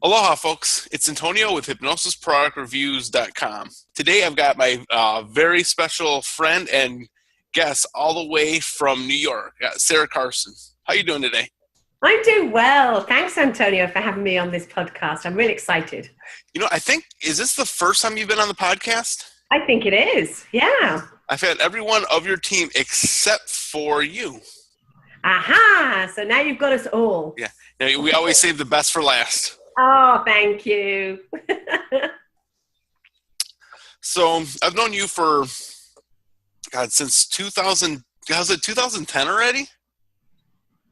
Aloha, folks. It's Antonio with HypnosisProductReviews.com. Today I've got my very special friend and guest all the way from New York, Sarah Carson. How you doing today? I'm doing well. Thanks, Antonio, for having me on this podcast. I'm really excited. Is this the first time you've been on the podcast? I think it is. Yeah. I've had everyone of your team except for you. Aha. So now you've got us all. Yeah. Now, we always save the best for last. Oh, thank you. So I've known you for, since 2000, was it 2010 already?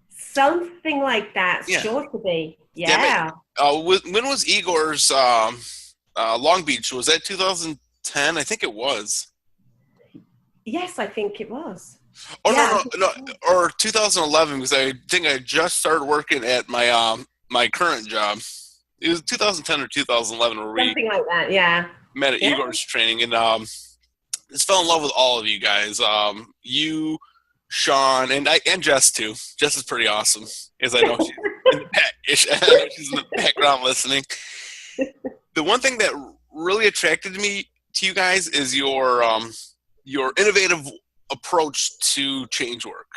Something like that. Yeah. Sure to be. Yeah. When was Igor's Long Beach? Was that 2010? I think it was. Yes, I think it was. Oh, yeah. no, or 2011, because I think I just started working at my my current job. It was 2010 or 2011 where Something like that, yeah. Met at Igor's training, and just fell in love with all of you guys. You, Sean, and Jess too. Jess is pretty awesome, as I know she's in the background listening. The one thing that really attracted me to you guys is your innovative approach to change work.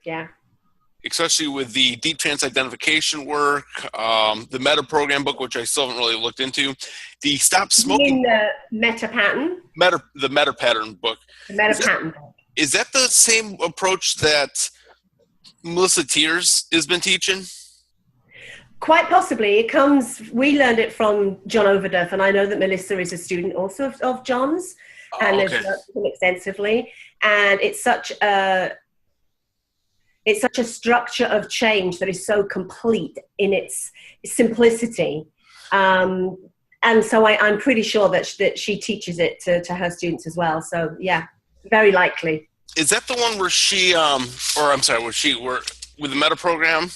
Yeah. Especially with the deep trance identification work, the meta program book, which I still haven't really looked into, the stop smoking. You mean the meta pattern? The meta pattern book. The meta pattern book. Is that the same approach that Melissa Tiers has been teaching? Quite possibly. We learned it from John Overduff, and I know that Melissa is a student also of John's, and has worked with him extensively. And it's such a structure of change that is so complete in its simplicity. And so I'm pretty sure that she teaches it to her students as well. So yeah, very likely. Is that the one where with the meta program,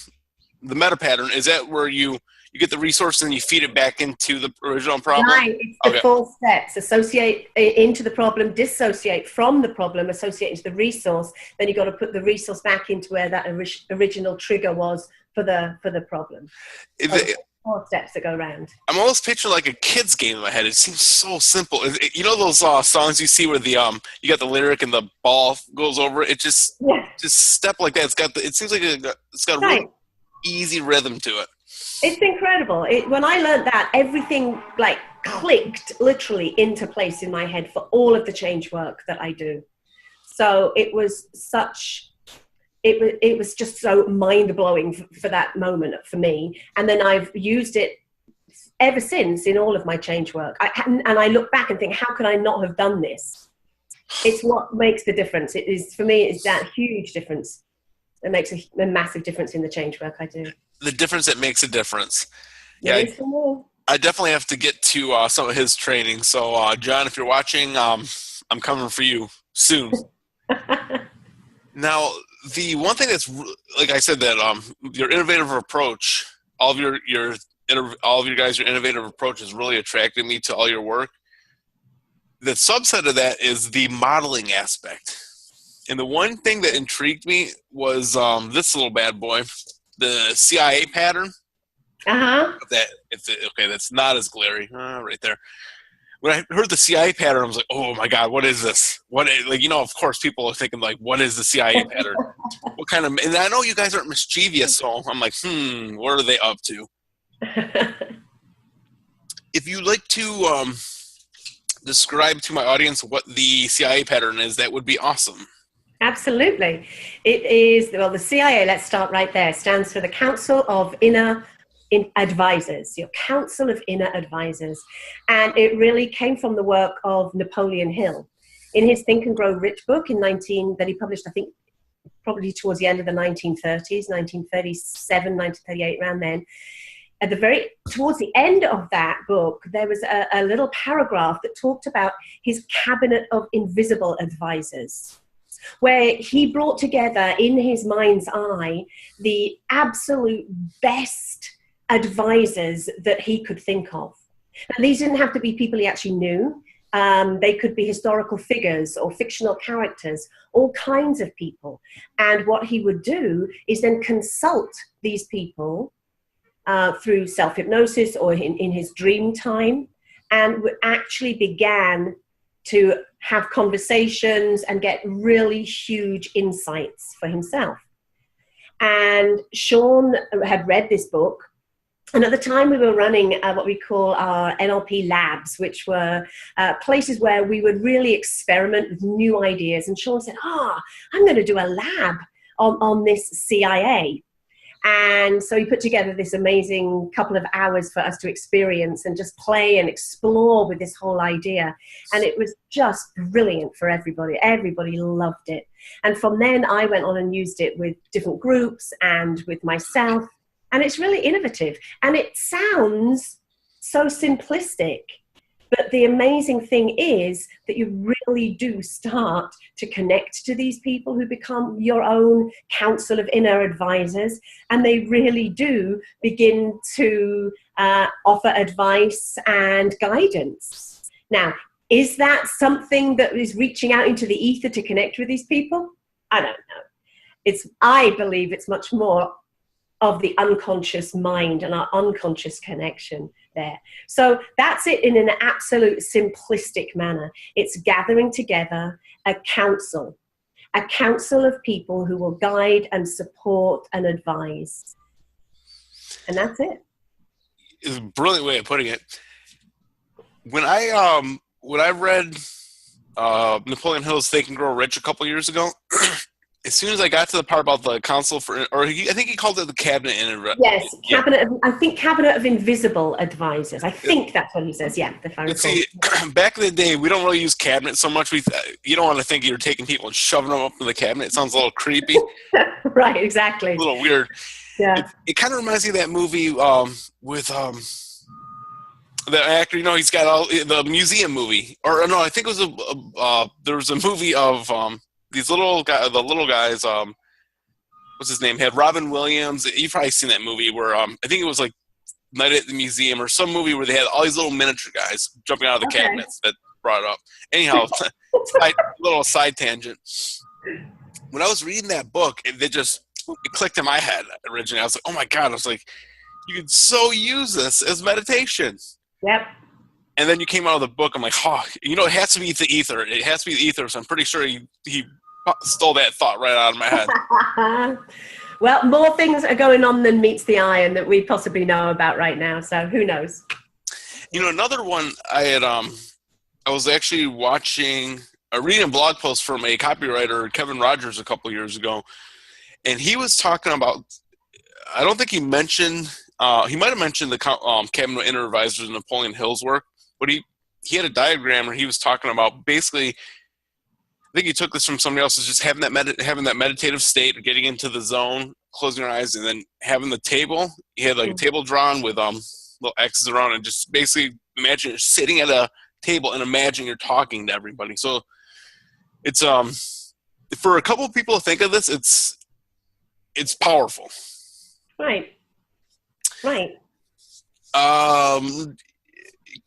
the meta pattern, is that where you get the resource and you feed it back into the original problem? Right, it's the 4 steps. Associate into the problem, dissociate from the problem, associate into the resource. Then you've got to put the resource back into where that original trigger was for the problem. 4 steps that go around. I'm almost picturing like a kid's game in my head. It seems so simple. You know those songs you see where the you got the lyric and the ball goes over it? It just step like that. It seems like it's got a really easy rhythm to it. It's incredible. When I learned that, everything like clicked literally into place in my head for all of the change work that I do. So it was just so mind-blowing for that moment for me. And then I've used it ever since in all of my change work. And I look back and think, how could I not have done this? It's what makes the difference. It is, for me, it's that huge difference. It makes a massive difference in the change work I do. The difference that makes a difference. Yeah, I definitely have to get to some of his training. So, John, if you're watching, I'm coming for you soon. Now, the one thing that's, like I said, that your innovative approach, all of you guys, your innovative approach has really attracted me to all your work. The subset of that is the modeling aspect. And the one thing that intrigued me was this little bad boy, the CIA pattern. That's not as glary. Right there. When I heard the CIA pattern, I was like, "Oh my God, what is this? Of course, people are thinking like, what is the CIA pattern? What kind of?" And I know you guys aren't mischievous, so I'm like, what are they up to? If you'd like to describe to my audience what the CIA pattern is, that would be awesome. Absolutely. It is, the CIA, let's start right there, stands for the Council of Inner Advisors, your Council of Inner Advisors. And it really came from the work of Napoleon Hill. In his Think and Grow Rich book that he published, I think, probably towards the end of the 1930s, 1937, 1938, around then. Towards the end of that book, there was a little paragraph that talked about his cabinet of invisible advisors, where he brought together in his mind's eye the absolute best advisors that he could think of. And these didn't have to be people he actually knew. They could be historical figures or fictional characters, all kinds of people. And what he would do is then consult these people through self-hypnosis or in his dream time, and actually began to have conversations and get really huge insights for himself. And Sean had read this book. And at the time, we were running what we call our NLP labs, which were places where we would really experiment with new ideas. And Sean said, I'm going to do a lab on this CIA. And so he put together this amazing couple of hours for us to experience and just play and explore with this whole idea. And it was just brilliant for everybody. Everybody loved it. And from then, I went on and used it with different groups and with myself. And it's really innovative. And it sounds so simplistic. But the amazing thing is that you really do start to connect to these people who become your own council of inner advisors. And they really do begin to offer advice and guidance. Now, is that something that is reaching out into the ether to connect with these people? I don't know. I believe it's much more of the unconscious mind and our unconscious connection there. So that's it in an absolute simplistic manner. It's gathering together a council of people who will guide and support and advise. And that's it. It's a brilliant way of putting it. When I read Napoleon Hill's Think and Grow Rich a couple years ago, as soon as I got to the part about the council I think he called it the cabinet. Yes, cabinet of invisible advisors. I think that's what he says. Yeah, the phone. See, back in the day, we don't really use cabinet so much. You don't want to think you're taking people and shoving them up in the cabinet. It sounds a little creepy. Right, exactly. A little weird. Yeah. It kind of reminds me of that movie with the actor. He's got all the museum movie, or no, I think it was there was a movie of these the little guys, what's his name? Had Robin Williams. You've probably seen that movie where I think it was like Night at the Museum or some movie where they had all these little miniature guys jumping out of the cabinets that brought it up. Anyhow, little side tangent. When I was reading that book, it clicked in my head originally. I was like, oh my God. I was like, you could so use this as meditation. Yep. And then you came out of the book. I'm like, it has to be the ether. It has to be the ether. So I'm pretty sure he stole that thought right out of my head. Well, more things are going on than meets the eye and that we possibly know about right now. So who knows? Another one I was actually reading a blog post from a copywriter, Kevin Rogers, a couple years ago. And he was talking about, I don't think he mentioned, he might have mentioned the Cabinet of Inner Advisors in Napoleon Hill's work, but he had a diagram where he was talking about basically, I think he took this from somebody else, is just having that meditative state, getting into the zone, closing your eyes, and then having the table. He had like a table drawn with little X's around, and just basically imagine you're sitting at a table and imagine you're talking to everybody. So it's for a couple of people to think of this, it's powerful. Right.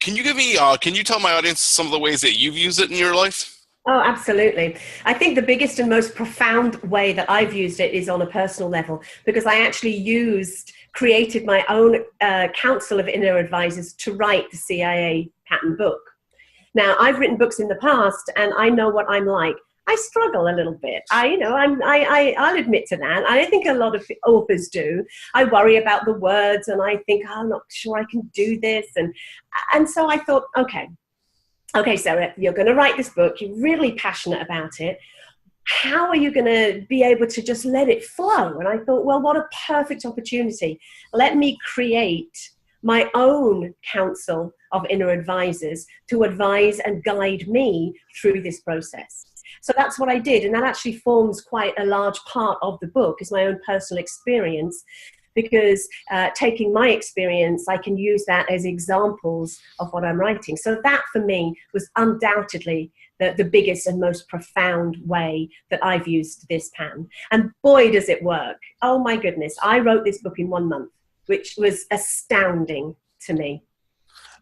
Can you tell my audience some of the ways that you've used it in your life? Oh, absolutely. I think the biggest and most profound way that I've used it is on a personal level, because I actually created my own council of inner advisors to write the CIA pattern book. Now, I've written books in the past, and I know what I'm like. I struggle a little bit. I'll admit to that. I think a lot of authors do. I worry about the words, and I think, I'm not sure I can do this. And so I thought, okay, Sarah, you're going to write this book. You're really passionate about it. How are you going to be able to just let it flow? And I thought, well, what a perfect opportunity. Let me create my own council of inner advisors to advise and guide me through this process. So that's what I did. And that actually forms quite a large part of the book, is my own personal experience, because taking my experience, I can use that as examples of what I'm writing. So that for me was undoubtedly the biggest and most profound way that I've used this pattern. And boy, does it work. Oh my goodness. I wrote this book in 1 month, which was astounding to me.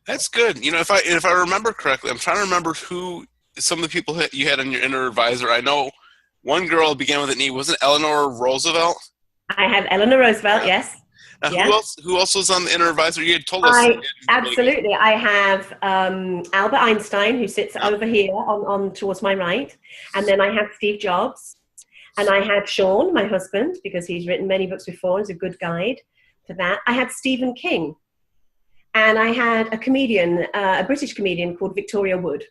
That's good. If I remember correctly, I'm trying to remember who some of the people you had on your inner advisor. I know one girl began with an E. Was it Eleanor Roosevelt? I had Eleanor Roosevelt, yes. Now, Yeah. Who else was on the inner advisor? You had told us. I absolutely. I have Albert Einstein, who sits over here on towards my right, and then I have Steve Jobs, and I had Sean, my husband, because he's written many books before. He's a good guide for that. I had Stephen King, and I had a comedian, a British comedian called Victoria Wood,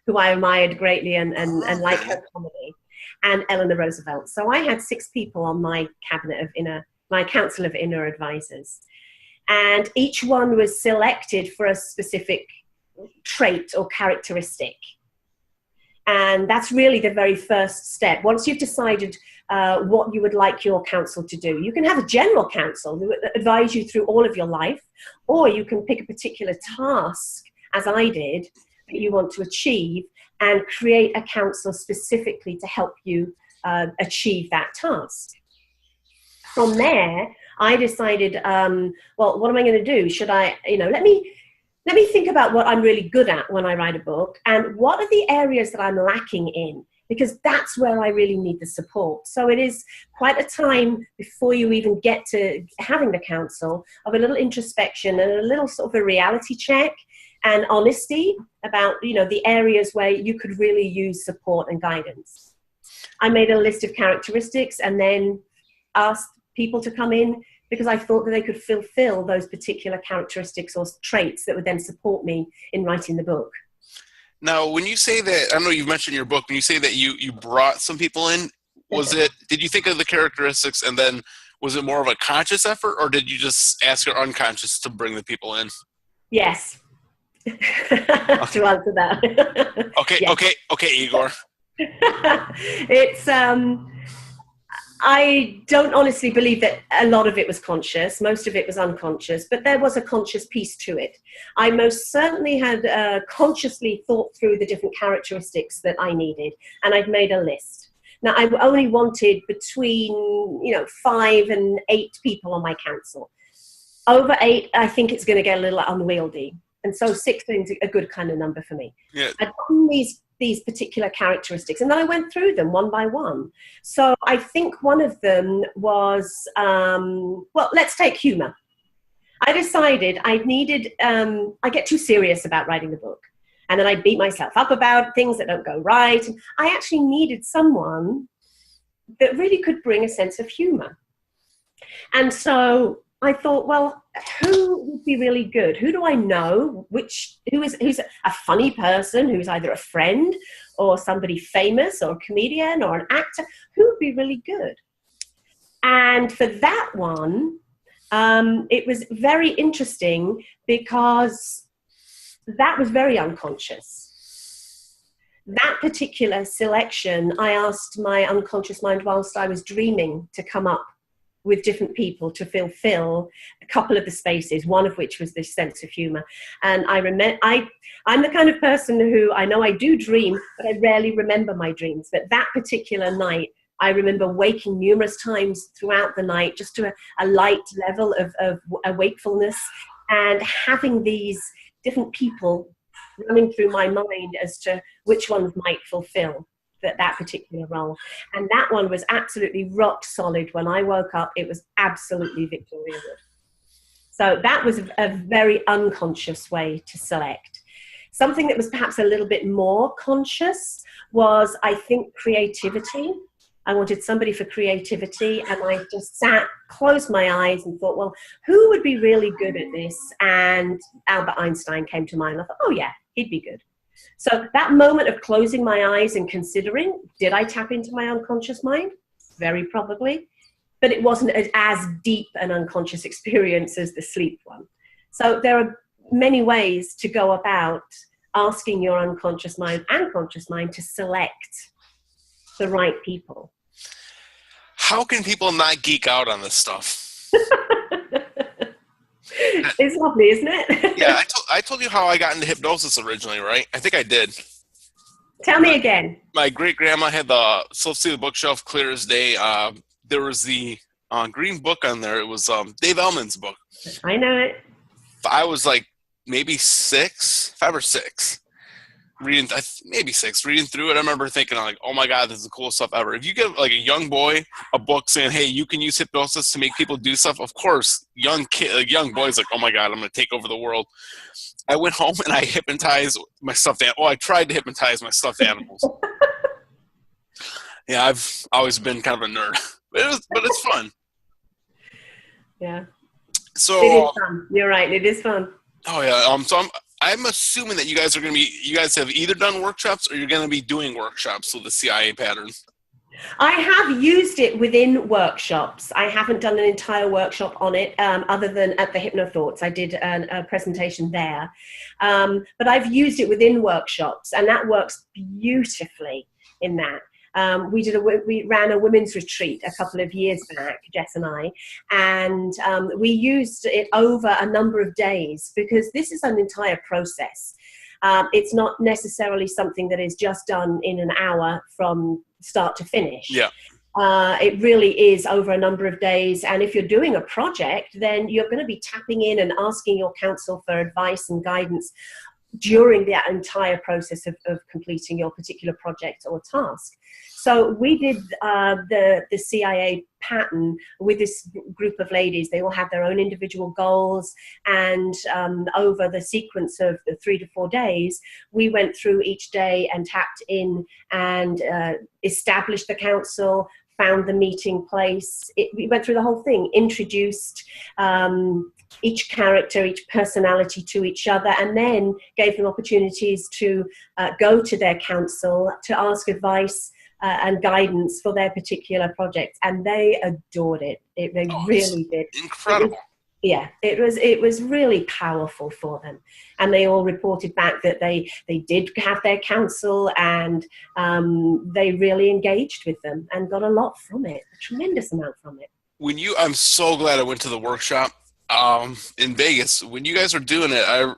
who I admired greatly and like her comedy, and Eleanor Roosevelt. So I had 6 people on my my council of inner advisors. And each one was selected for a specific trait or characteristic. And that's really the very first step. Once you've decided what you would like your council to do, you can have a general council who advise you through all of your life, or you can pick a particular task, as I did, that you want to achieve, and create a council specifically to help you achieve that task. From there, I decided, well, what am I going to do? Should I, let me think about what I'm really good at when I write a book, and what are the areas that I'm lacking in, because that's where I really need the support. So it is quite a time before you even get to having the council of a little introspection and a little sort of a reality check and honesty about, the areas where you could really use support and guidance. I made a list of characteristics and then asked people to come in, because I thought that they could fulfill those particular characteristics or traits that would then support me in writing the book. Now, when you say that, I know you've mentioned in your book, when you say that you brought some people in, did you think of the characteristics and then was it more of a conscious effort, or did you just ask your unconscious to bring the people in? Yes. To answer that. Okay, yes. Okay, Igor. It's I don't honestly believe that a lot of it was conscious. Most of it was unconscious, but there was a conscious piece to it. I most certainly had consciously thought through the different characteristics that I needed, and I'd made a list. Now, I only wanted between 5 and 8 people on my council. Over 8, I think it's going to get a little unwieldy. And so 6 is a good kind of number for me. Yeah. I'd done these particular characteristics, and then I went through them one by one. So I think one of them was, let's take humor. I decided I needed, I get too serious about writing the book, and then I beat myself up about things that don't go right. And I actually needed someone that really could bring a sense of humor. And so I thought, well, who would be really good? Who do I know? Who's a funny person, who's either a friend or somebody famous or a comedian or an actor? Who would be really good? And for that one, it was very interesting because that was very unconscious. That particular selection, I asked my unconscious mind whilst I was dreaming to come up with different people to fulfill a couple of the spaces, one of which was this sense of humor. And I remember, I'm the kind of person who, I know I do dream, but I rarely remember my dreams. But that particular night, I remember waking numerous times throughout the night, just to a light level of wakefulness, and having these different people running through my mind as to which ones might fulfill that particular role. And that one was absolutely rock solid. When I woke up, it was absolutely Victoria Wood. So that was a very unconscious way to select. Something that was perhaps a little bit more conscious was, I think, creativity. I wanted somebody for creativity, and I just closed my eyes and thought, well, who would be really good at this? And Albert Einstein came to mind. I thought, oh yeah, he'd be good. So that moment of closing my eyes and considering, did I tap into my unconscious mind? Very probably. But it wasn't as deep an unconscious experience as the sleep one. So there are many ways to go about asking your unconscious mind and conscious mind to select the right people. How can people not geek out on this stuff? It's lovely, isn't it? Yeah, I told you how I got into hypnosis originally, right? I think I did. Tell me again. My great-grandma had the see the bookshelf clear as day. There was the green book on there. It was Dave Ellman's book. I know it. I was like maybe 5 or 6. reading, maybe 6, reading through it. I remember thinking, like, oh my God, this is the coolest stuff ever. If you give like a young boy a book saying, hey, you can use hypnosis to make people do stuff, of course, young boys like, oh my God, I'm going to take over the world. I went home and I hypnotized my stuffed animals. Well, I tried to hypnotize my stuffed animals. Yeah, I've always been kind of a nerd, but it's fun. Yeah. So it is fun. You're right. It is fun. Oh yeah. So I'm assuming that you guys have either done workshops or you're going to be doing workshops with the CIA pattern. I have used it within workshops. I haven't done an entire workshop on it, other than at the Hypnothoughts. I did a presentation there. But I've used it within workshops, and that works beautifully in that. We ran a women's retreat a couple of years back, Jess and I, and we used it over a number of days, because this is an entire process. It's not necessarily something that is just done in an hour from start to finish. Yeah. It really is over a number of days. And if you're doing a project, then you're going to be tapping in and asking your counsel for advice and guidance during the entire process of completing your particular project or task. So we did the CIA pattern with this group of ladies. They all have their own individual goals, and over the sequence of the 3 to 4 days, we went through each day and tapped in and established the council, found the meeting place. We went through the whole thing, introduced each character, each personality to each other, and then gave them opportunities to go to their council to ask advice and guidance for their particular project. And they adored it. They really did. Incredible. It was really powerful for them, and they all reported back that they did have their counsel, and they really engaged with them and got a lot from it, a tremendous amount from it. I'm so glad I went to the workshop in Vegas. When you guys were doing it, I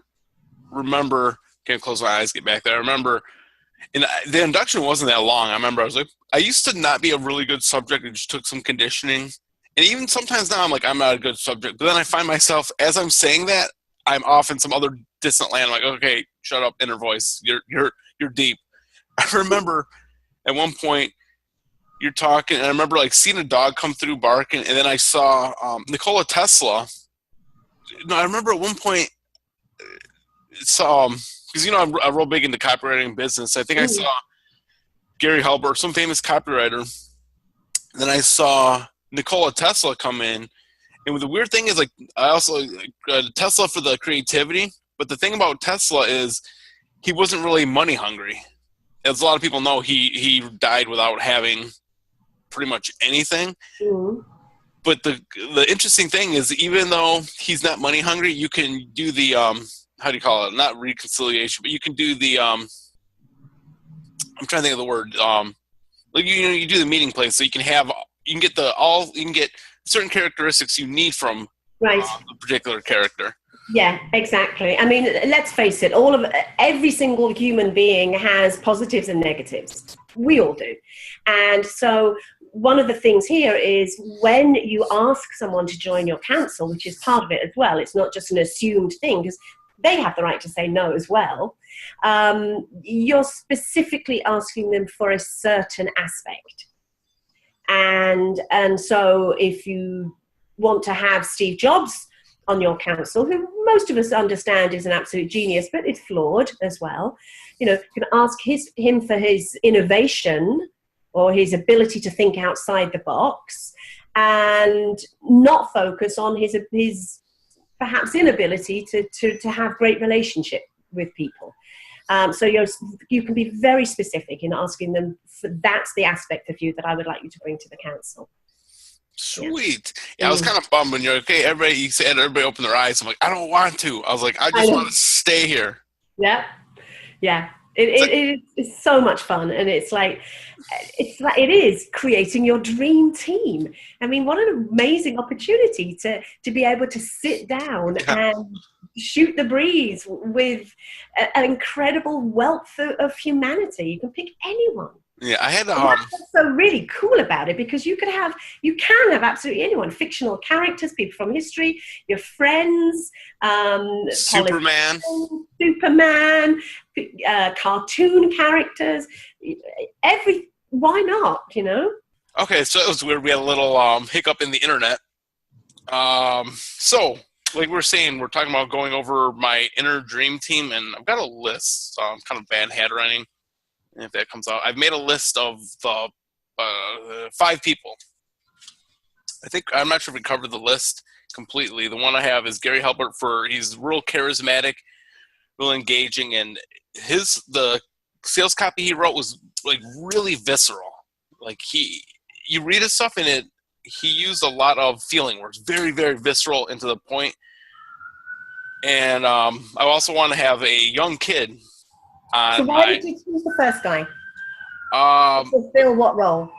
remember, can't close my eyes, get back there. I remember, and the induction wasn't that long. I remember I used to not be a really good subject. I just took some conditioning. And even sometimes now I'm like, I'm not a good subject. But then I find myself, as I'm saying that, I'm off in some other distant land. I'm like, okay, shut up, inner voice. You're deep. I remember at one point you're talking, and I remember like seeing a dog come through barking, and then I saw Nikola Tesla. No, I remember at one point saw, because I'm real big into copywriting business. I think I saw Gary Halbert, some famous copywriter. Then I saw Nikola Tesla come in, and the weird thing is, like, I also Tesla for the creativity, but the thing about Tesla is he wasn't really money hungry. As a lot of people know, he died without having pretty much anything. Mm-hmm. But the interesting thing is, even though he's not money hungry, you can do the how do you call it? Not reconciliation, but you can do the I'm trying to think of the word. Like you do the meeting place, so you can get certain characteristics you need from a particular character. Yeah, exactly. I mean, let's face it, every single human being has positives and negatives. We all do. And so one of the things here is, when you ask someone to join your council, which is part of it as well, it's not just an assumed thing, because they have the right to say no as well. You're specifically asking them for a certain aspect. And so if you want to have Steve Jobs on your council, who most of us understand is an absolute genius, but is flawed as well, you can ask him for his innovation or his ability to think outside the box, and not focus on his perhaps inability to have great relationship with people. So you can be very specific in asking them, that's the aspect of you that I would like you to bring to the council. Sweet. Yeah, I was kind of bummed when you're like, okay, you said everybody open their eyes. I'm like, I don't want to. I was like, I just want to stay here. Yeah. Yeah. It's so much fun, and it is creating your dream team. I mean, what an amazing opportunity to be able to sit down and shoot the breeze with an incredible wealth of humanity. You can pick anyone. Yeah, I had that's what's so really cool about it, because you can have absolutely anyone, fictional characters, people from history, your friends, Superman. Superman, cartoon characters, why not, Okay, so it was weird. We had a little hiccup in the internet. So, like we were saying, we're talking about going over my inner dream team, and I've got a list. Kind of bad handwriting, if that comes out. I've made a list of the 5 people. I'm not sure if we covered the list completely. The one I have is Gary Halbert. He's real charismatic, real engaging, and the sales copy he wrote was like really visceral. Like you read his stuff and he used a lot of feeling words, very, very visceral and to the point. And I also want to have a young kid on so why did you choose the first guy? Fulfill what role?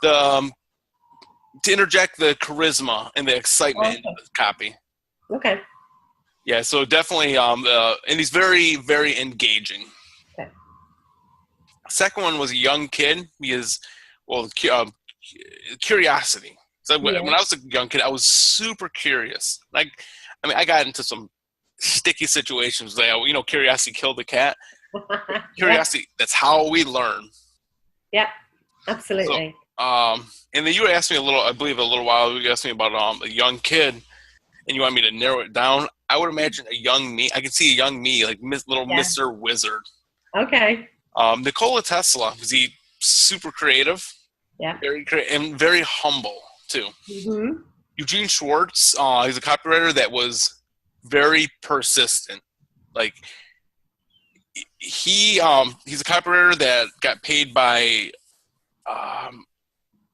To interject the charisma and the excitement into the copy. Okay. Yeah, so definitely, and he's very, very engaging. Okay. Second one was a young kid. He is, curiosity. So when I was a young kid, I was super curious. I got into some sticky situations. Curiosity killed the cat. Curiosity, that's how we learn. Yeah, absolutely. So, and then you asked me a little while ago, you asked me about a young kid, and you want me to narrow it down. I would imagine a young me. I can see a young me, like little Mr. Wizard. Okay. Nikola Tesla, because he's super creative, very creative, and very humble too. Mm-hmm. Eugene Schwartz, he's a copywriter that was very persistent. Like he's a copywriter that got paid by,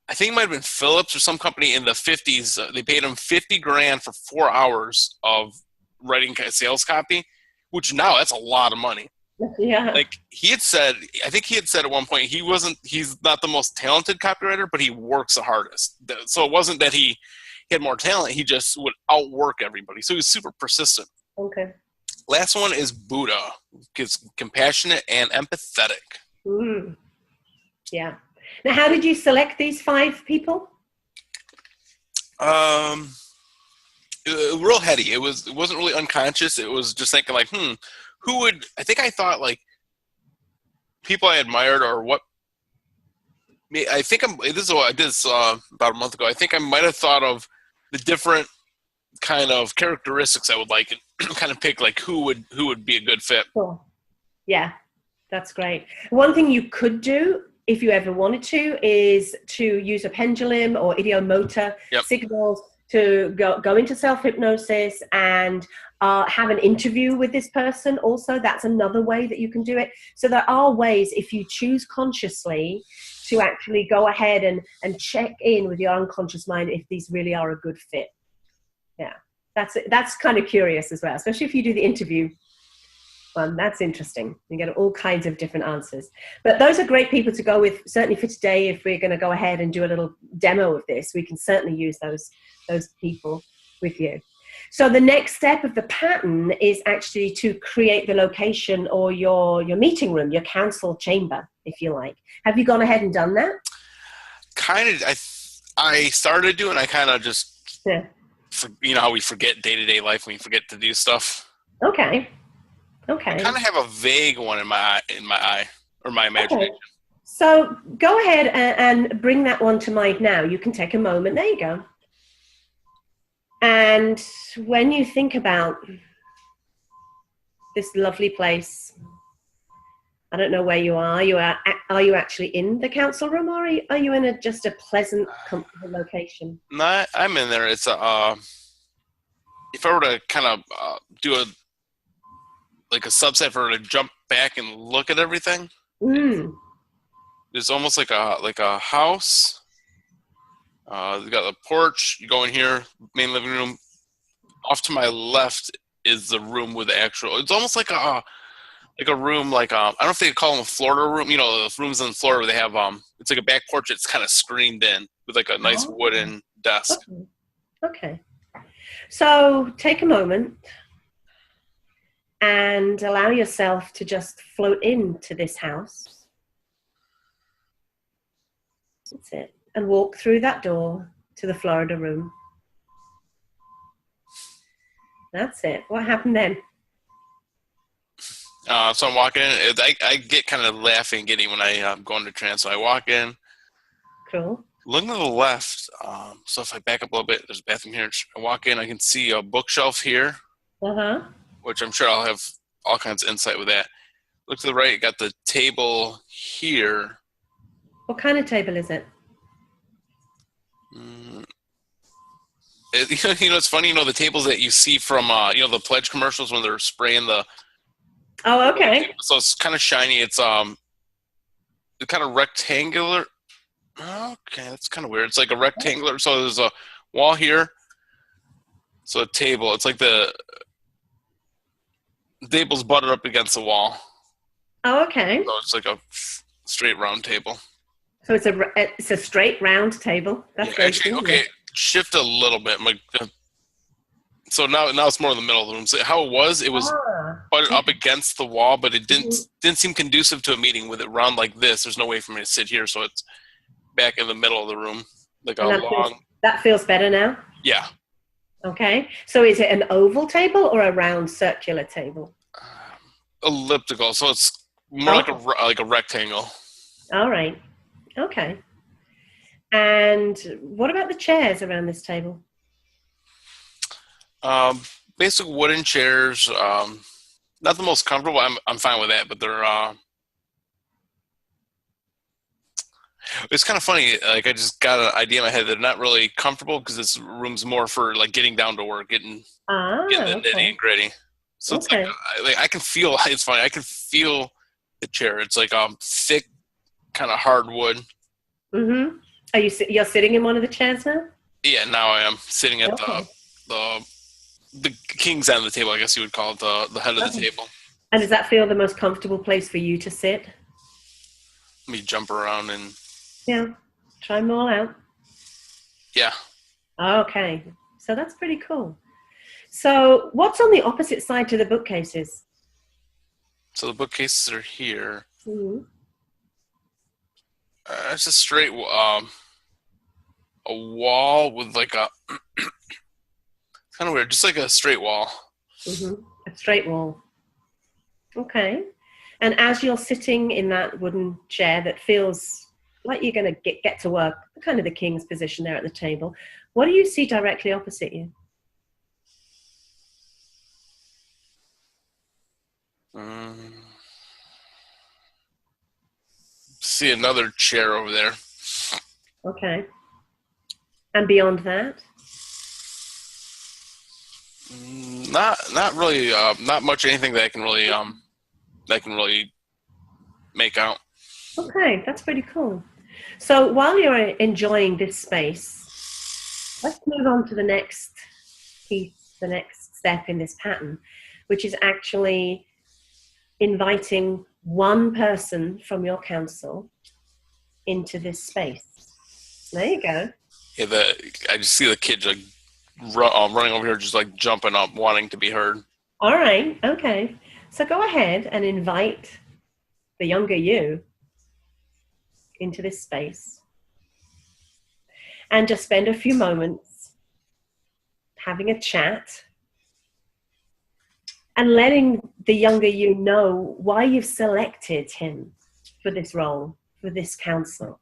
I think it might have been Philips or some company in the 50s. They paid him $50,000 for 4 hours of writing sales copy, which now that's a lot of money. Yeah. Like I think he had said at one point, he's not the most talented copywriter, but he works the hardest. So it wasn't that he had more talent. He just would outwork everybody. So he's super persistent. Okay. Last one is Buddha. He's compassionate and empathetic. Mm. Yeah. Now, how did you select these 5 people? Real heady. It wasn't really unconscious. It was just thinking like, who would, I think I thought like people I admired or what, I think this is what I did about a month ago. I think I might have thought of the different kind of characteristics I would like and kind of pick like who would be a good fit. Cool. Yeah, that's great. One thing you could do if you ever wanted to is to use a pendulum or ideomotor signals to go into self-hypnosis and have an interview with this person also. That's another way that you can do it. So there are ways, if you choose consciously, to actually go ahead and check in with your unconscious mind if these really are a good fit. Yeah, that's kind of curious as well, especially if you do the interview. That's interesting. You get all kinds of different answers. But those are great people to go with, certainly for today. If we're going to go ahead and do a little demo of this, we can certainly use those people with you. So the next step of the pattern is actually to create the location or your meeting room, your council chamber, if you like. Have you gone ahead and done that? Kind of. I started doing. I kind of just, how we forget day-to-day life when we forget to do stuff. Okay. I kind of have a vague one in my eye or my imagination. Okay. So go ahead and bring that one to mind now. You can take a moment. There you go. And when you think about this lovely place, I don't know where you are. Are you actually in the council room, or are you in just a pleasant, comfortable location? No, I'm in there. It's if I were to kind of do a subset for her to jump back and look at everything. It's almost like a house. You got the porch. You go in here, main living room. Off to my left is the room with the actual. It's almost like a room I don't know if they call them a Florida room. You know, the rooms in Florida where they have it's like a back porch. It's kind of screened in with like a nice wooden desk. Okay. So take a moment and allow yourself to just float into this house. That's it. And walk through that door to the Florida room. That's it. What happened then? So I'm walking in. I get kind of laughing, giddy when I go into trance. So I walk in, Cool. looking to the left. So if I back up a little bit, there's a bathroom here. I walk in, I can see a bookshelf here, Uh-huh. which I'm sure I'll have all kinds of insight with that. Look to the right, got the table here. What kind of table is it? It's funny, the tables that you see from, the pledge commercials when they're spraying the. Oh, okay. So it's kind of shiny. It's kind of rectangular. Okay, that's kind of weird. It's like a rectangular. So there's a wall here. So a table. It's like the table's butted up against the wall. Oh, okay. So it's like a straight round table. So it's a straight round table. That's Yeah, actually, okay. Shift a little bit. So now it's more in the middle of the room. So how it was butted up against the wall, but it didn't seem conducive to a meeting with it round like this. There's no way for me to sit here, so it's back in the middle of the room, like that feels better now. Yeah. Okay. So is it an oval table or a round circular table? Elliptical. So it's more like a rectangle. All right. Okay. And what about the chairs around this table? Basic wooden chairs. Not the most comfortable. I'm fine with that, but they're. It's kind of funny. Like I just got an idea in my head. They're not really comfortable because this room's more for like getting down to work, getting the nitty and gritty. So it's like I can feel. It's funny. I can feel the chair. It's like thick, kind of hardwood. Mm-hmm. You're sitting in one of the chairs now? Yeah, now I am sitting at the king's end of the table, I guess you would call it, the head of the table. And does that feel the most comfortable place for you to sit? Let me jump around and... Yeah, try them all out. Yeah. Okay, so that's pretty cool. So what's on the opposite side to the bookcases? So the bookcases are here. Mm-hmm. It's a straight... a wall with like a... kind of weird, just like a straight wall. Mm-hmm. A straight wall. Okay. And as you're sitting in that wooden chair that feels like you're going to get to work, kind of the king's position there at the table, what do you see directly opposite you? See another chair over there. Okay. And beyond that? Not really. Not much. Anything that I can really make out. Okay, that's pretty cool. So while you're enjoying this space, let's move on to the next piece, the next step in this pattern, which is actually inviting one person from your council into this space. There you go. Yeah, I just see the kids like running over here, just like jumping up, wanting to be heard. All right, okay. So go ahead and invite the younger you into this space and just spend a few moments having a chat and letting the younger you know why you've selected him for this role, for this council.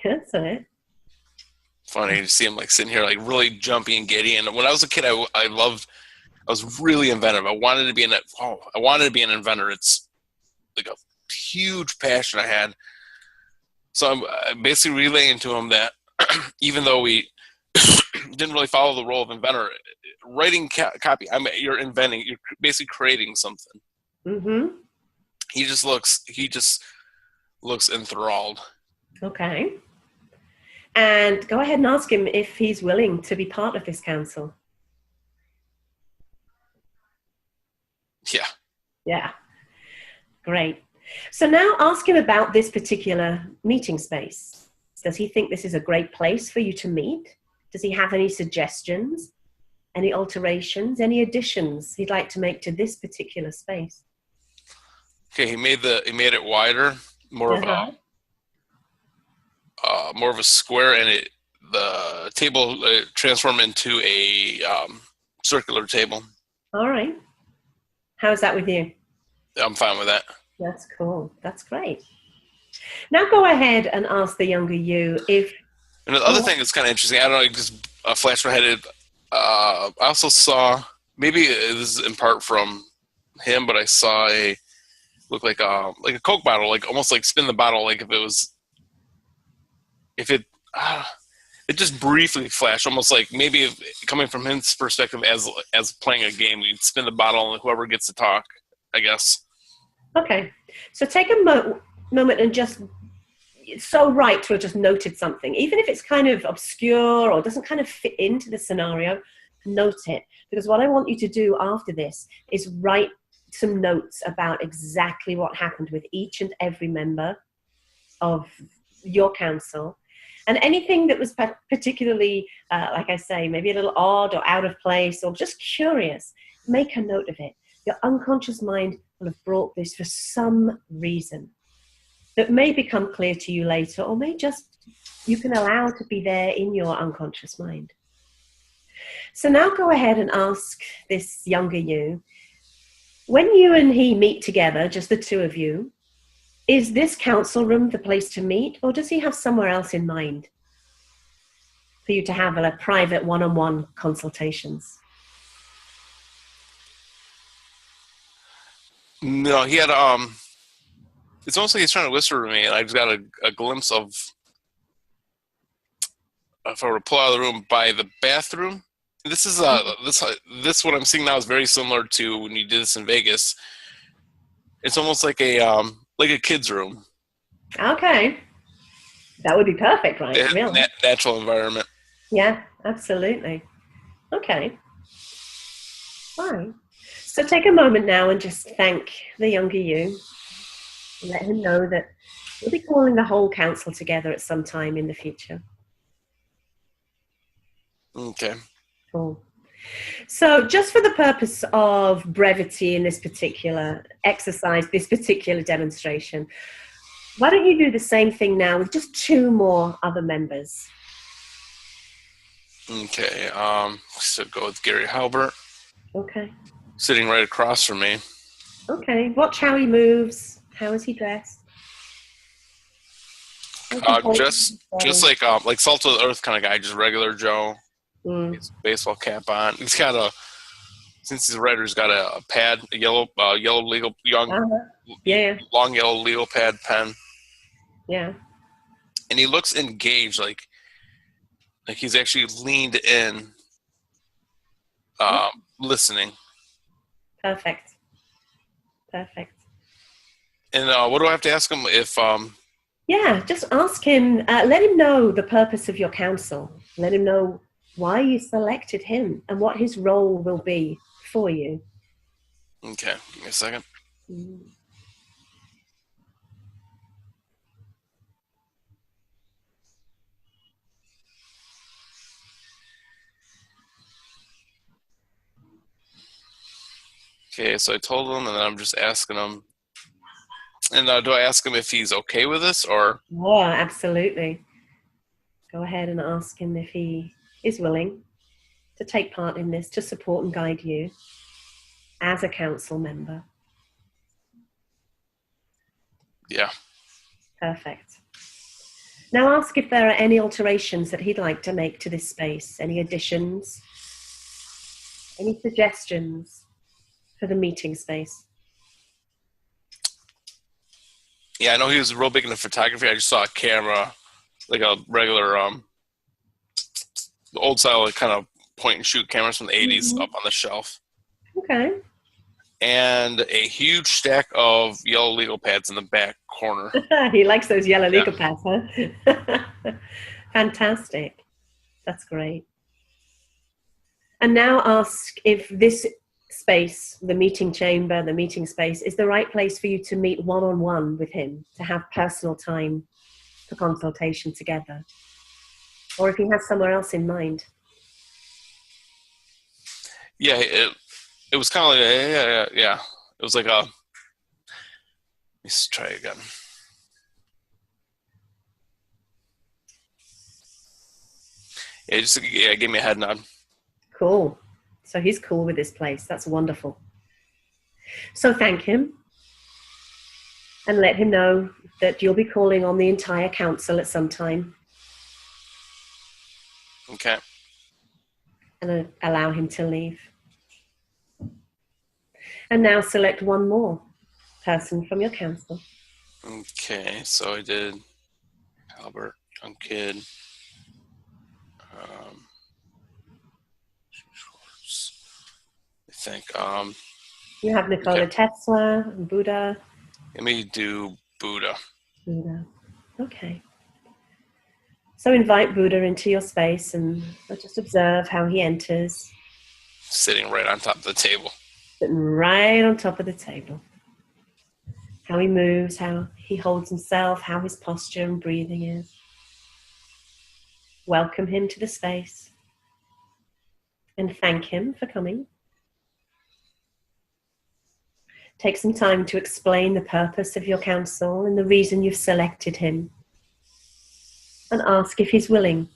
That's it. Funny to see him like sitting here like really jumpy and giddy. And when I was a kid, I was really inventive. I wanted to be an inventor. It's like a huge passion I had. So I'm basically relaying to him that even though we didn't really follow the role of inventor, writing copy, you're inventing, you're basically creating something. Mm-hmm. He just looks enthralled. Okay. And go ahead and ask him if he's willing to be part of this council. Yeah. Yeah. Great. So now ask him about this particular meeting space. Does he think this is a great place for you to meet? Does he have any suggestions, any alterations, any additions he'd like to make to this particular space? Okay, he made it wider, more of a square, and the table transformed into a circular table. All right. How's that with you? I'm fine with that. That's cool. That's great. Now go ahead and ask the younger you if. And the other thing that's kind of interesting, I don't know, it just flashed my head. I also saw, maybe this is in part from him, but I saw look like a Coke bottle, like almost like spin the bottle, like if it just briefly flashed, almost like maybe coming from his perspective as playing a game, you'd spin the bottle and whoever gets to talk, I guess. Okay, so take a moment and just, it's so right to have just noted something, even if it's kind of obscure or doesn't kind of fit into the scenario. Note it, because what I want you to do after this is write some notes about exactly what happened with each and every member of your council, and anything that was particularly, like I say, maybe a little odd or out of place or just curious. Make a note of it. Your unconscious mind will have brought this for some reason that may become clear to you later, or may just, you can allow to be there in your unconscious mind. So now go ahead and ask this younger you, when you and he meet together, just the two of you, is this council room the place to meet, or does he have somewhere else in mind for you to have a private one-on-one consultations? No, he had it's almost like he's trying to whisper to me, and I just got a glimpse of, if I were to pull out of the room, by the bathroom. This is this what I'm seeing now is very similar to when you did this in Vegas. It's almost like a kid's room. Okay, that would be perfect, right? Really? Natural environment. Yeah, absolutely. Okay. Fine. So take a moment now and just thank the younger you. Let him know that we'll be calling the whole council together at some time in the future. Okay. Cool. So just for the purpose of brevity in this particular exercise, this particular demonstration, why don't you do the same thing now with just two more other members? Okay. So go with Gary Halbert. Okay. Sitting right across from me. Okay. Watch how he moves. How is he dressed? Just like salt of the earth kind of guy, just regular Joe. He's baseball cap on. He's got since he's a writer, he's got a pad, a yellow legal long yellow legal pad pen. Yeah. And he looks engaged, like he's actually leaned in, listening. Perfect. And what do I have to ask him if? Yeah, just ask him. Let him know the purpose of your council. Let him know why you selected him and what his role will be for you. Okay, give me a second. Okay, so I told him, and then I'm just asking him. And do I ask him if he's okay with this, or? Oh, absolutely. Go ahead and ask him if he is willing to take part in this, to support and guide you as a council member. Yeah. Perfect. Now ask if there are any alterations that he'd like to make to this space, any additions, any suggestions for the meeting space. Yeah, I know he was real big into photography. I just saw a camera, like a regular old style kind of point and shoot cameras from the 80s up on the shelf. Okay. And a huge stack of yellow legal pads in the back corner. He likes those yellow legal pads, huh? Fantastic. That's great. And now ask if this space, the meeting chamber, the meeting space, is the right place for you to meet one-on-one with him, to have personal time for consultation together. Or if he has somewhere else in mind. Yeah, it was kind of like, yeah. It was like let's try again. Yeah, give me a head nod. Cool. So he's cool with this place. That's wonderful. So thank him and let him know that you'll be calling on the entire council at some time. Okay. And allow him to leave. And now select one more person from your council. Okay, so I did Albert, young kid. Schwartz. I think. You have Nikola okay. Tesla and Buddha. Let me do Buddha. Buddha. Okay. So invite Buddha into your space and just observe how he enters. Sitting right on top of the table. Sitting right on top of the table. How he moves, how he holds himself, how his posture and breathing is. Welcome him to the space and thank him for coming. Take some time to explain the purpose of your council and the reason you've selected him. And ask if he's willing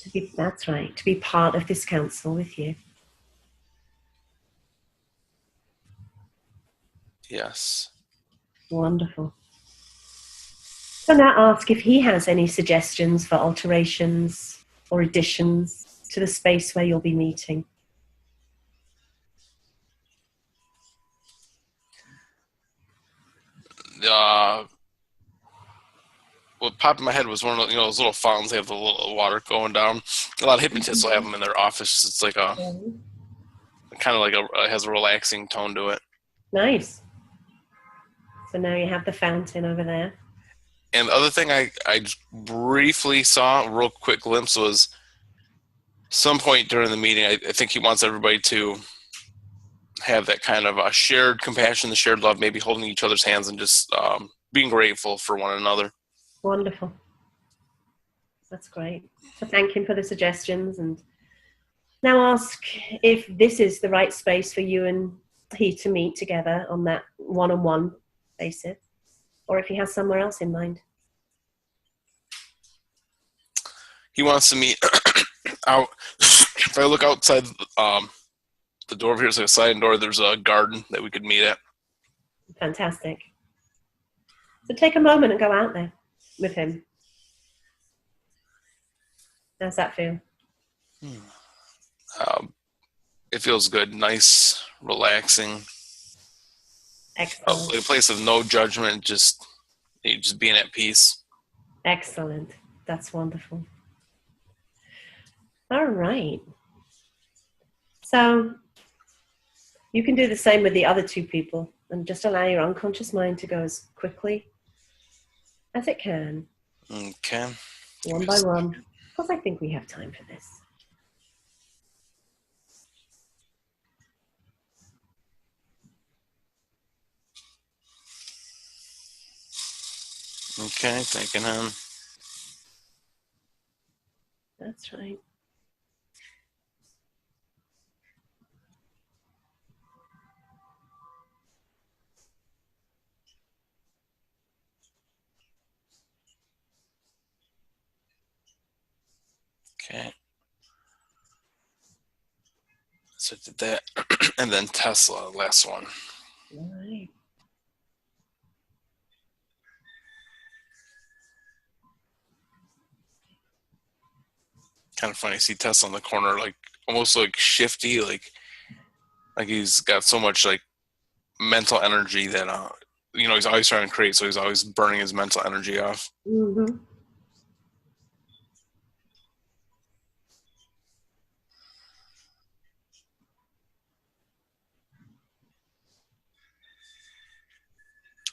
to be, that's right, to be part of this council with you. Yes. Wonderful. So now ask if he has any suggestions for alterations or additions to the space where you'll be meeting. What popped in my head was one of those little fountains. They have the little water going down. A lot of hypnotists will have them in their office. It's like a kind of like it has a relaxing tone to it. Nice. So now you have the fountain over there. And the other thing I briefly saw, a real quick glimpse, was some point during the meeting, I think he wants everybody to have that kind of a shared compassion, the shared love, maybe holding each other's hands and just being grateful for one another. Wonderful. That's great. So thank him for the suggestions, and now ask if this is the right space for you and he to meet together on that one-on-one basis, or if he has somewhere else in mind. He wants to meet out. If I look outside the door over here, there's a side door. There's a garden that we could meet at. Fantastic. So take a moment and go out there with him. How's that feel? It feels good, nice, relaxing. Excellent. A place of no judgment, just being at peace. Excellent. That's wonderful. All right. So you can do the same with the other two people and just allow your unconscious mind to go as quickly as it can. Okay. One by one, because I think we have time for this. Okay, thanking him. That's right. Okay. So I did that. And then Tesla, last one. All right. Kind of funny. See Tesla in the corner, like almost like shifty, like he's got so much like mental energy that he's always trying to create, so he's always burning his mental energy off. Mm-hmm.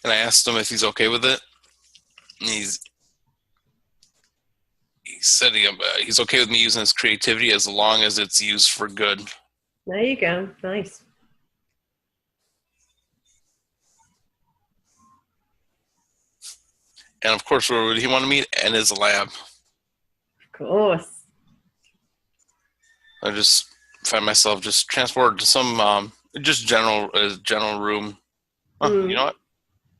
And I asked him if he's okay with it. And he said he's okay with me using his creativity as long as it's used for good. There you go. Nice. And of course, where would he want to meet? In his lab. Of course. I just find myself just transported to some just general room. You know what?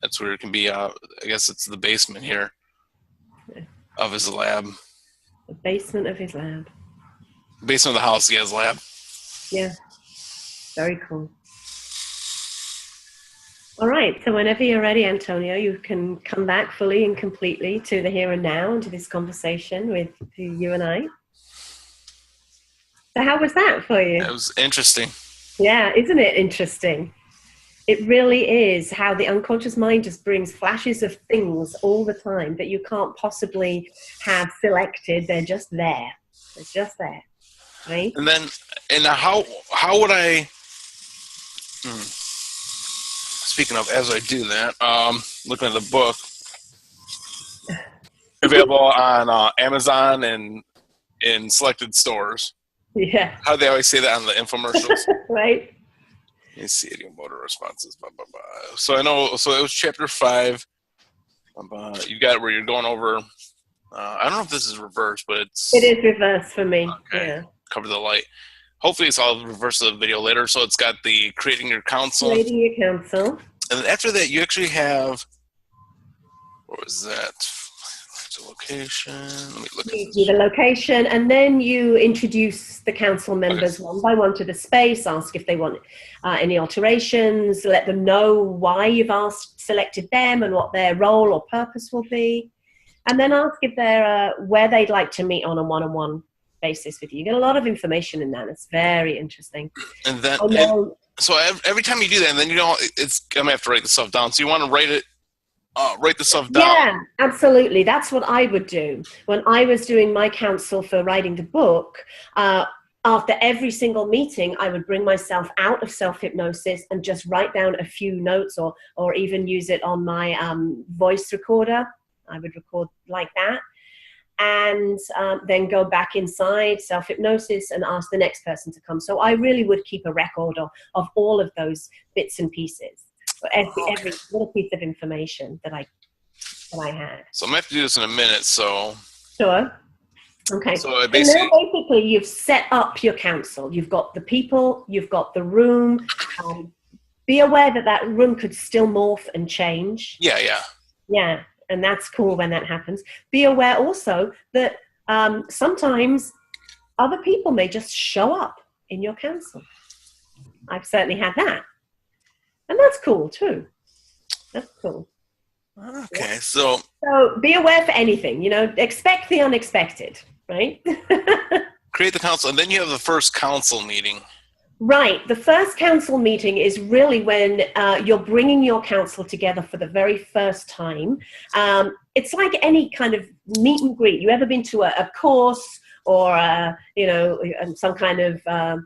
That's where it can be. I guess it's the basement here of his lab. The basement of his lab. Basement of the house, he has lab. Yeah, very cool. All right, so whenever you're ready, Antonio, you can come back fully and completely to the here and now and to this conversation with you and I. So how was that for It you? was interesting. Yeah, isn't it interesting? It really is how the unconscious mind just brings flashes of things all the time that you can't possibly have selected. They're just there. They're just there, right? And then, and how would I? Speaking of, as I do that, looking at the book, available on Amazon and in selected stores. Yeah, How do they always say that on the infomercials? right? Let me see it. Motor responses. Blah, blah, blah. So I know. So it was chapter 5. You got it where you're going over. I don't know if this is reverse, but it's It is reverse for me. okay. Yeah. Cover the light. Hopefully, it's all reverse of the video later. So it's got the creating your council, Creating your council. and then after that, you actually have. What was that? The location. Let me look at You this. do the location, and then you introduce the council members Okay. one by one to the space, ask if they want any alterations, let them know why you've selected them and what their role or purpose will be, and then ask if they're where they'd like to meet on a one-on-one basis with you. You get a lot of information in that. It's very interesting. And then, I know. so every time you do that, and then it's I'm gonna have to write the stuff down. So you want to write the stuff down. Yeah, absolutely. That's what I would do. When I was doing my counsel for writing the book, after every single meeting, I would bring myself out of self-hypnosis and just write down a few notes or even use it on my voice recorder. I would record like that. And then go back inside self-hypnosis and ask the next person to come. So I really would keep a record of all of those bits and pieces. Every little piece of information that I had. So I'm gonna have to do this in a minute. So Sure. Okay. So Now basically you've set up your council. You've got the people, you've got the room. Be aware that room could still morph and change. Yeah. Yeah, and that's cool when that happens. Be aware also that sometimes other people may just show up in your council. I've certainly had that. And that's cool too. That's cool. Okay, so be aware for anything, expect the unexpected, right? create the council, and then you have the first council meeting. Right. The first council meeting is really when you're bringing your council together for the very first time. It's like any kind of meet and greet. You ever been to a course or, some kind of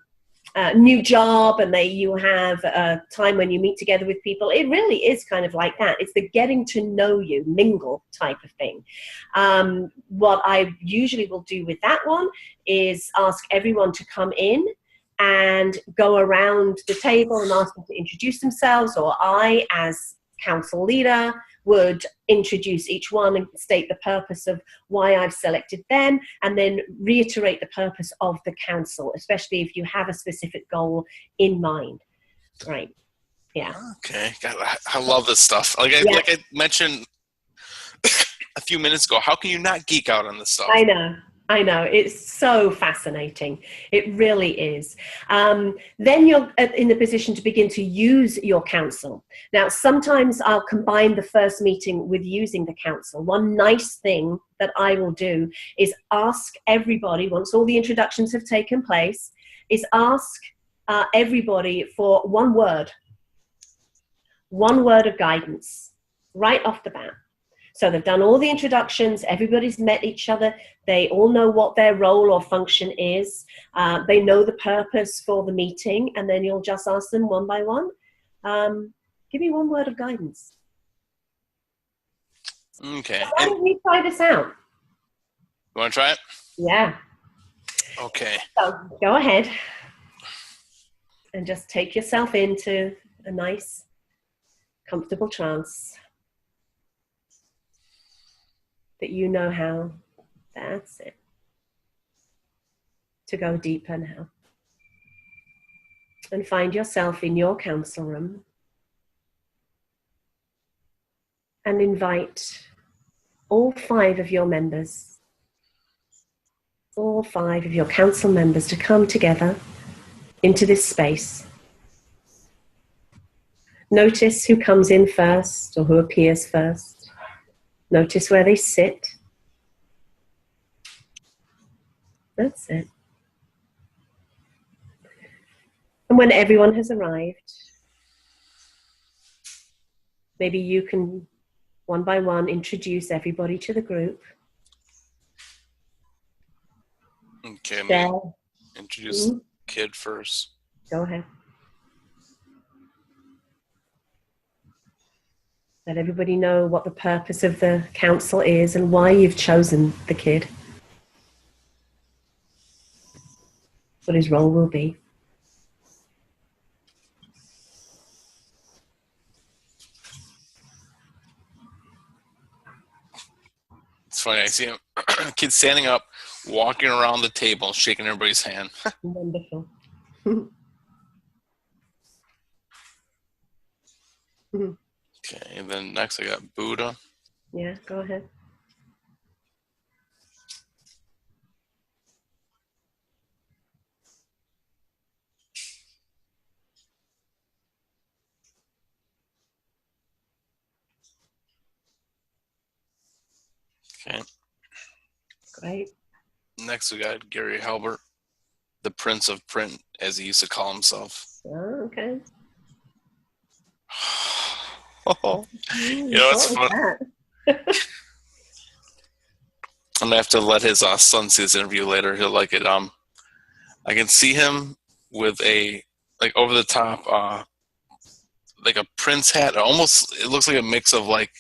new job, and you have a time when you meet together with people? It really is kind of like that. It's the getting to know you, mingle type of thing. What I usually will do with that one is ask everyone to come in and go around the table and ask them to introduce themselves, or I, as council leader, would introduce each one and state the purpose of why I've selected them, and then reiterate the purpose of the council, especially if you have a specific goal in mind. Right. Yeah. Okay. God, I love this stuff. Like I mentioned a few minutes ago, how can you not geek out on this stuff? I know. It's so fascinating. It really is. Then you're in the position to begin to use your council. Now, sometimes I'll combine the first meeting with using the council. One nice thing that I will do is ask everybody, once all the introductions have taken place, is ask everybody for one word of guidance right off the bat. So they've done all the introductions, everybody's met each other, they all know what their role or function is, they know the purpose for the meeting, and then you'll just ask them one by one, give me one word of guidance. Okay. Why don't we try this out? You want to try it? Yeah. Okay. So go ahead and just take yourself into a nice, comfortable trance. That you know how. That's it. To go deeper now. And find yourself in your council room. And invite all 5 of your members, all 5 of your council members, to come together into this space. Notice who comes in first or who appears first. Notice where they sit. That's it. And when everyone has arrived, maybe you can, one by one, introduce everybody to the group. Okay, I'm going to introduce the kid first. Go ahead. Let everybody know what the purpose of the council is and why you've chosen the kid. What his role will be. It's funny, I see him, kid standing up, walking around the table, shaking everybody's hand. Wonderful. Okay, and then next I got Buddha. Yeah, go ahead. Okay. Great. Next we got Gary Halbert, the Prince of Print, as he used to call himself. Oh, okay. Oh, you know, it's fun. I'm gonna have to let his son see this interview later. He'll like it. I can see him with a like over the top, like a Prince hat. Almost, it looks like a mix of like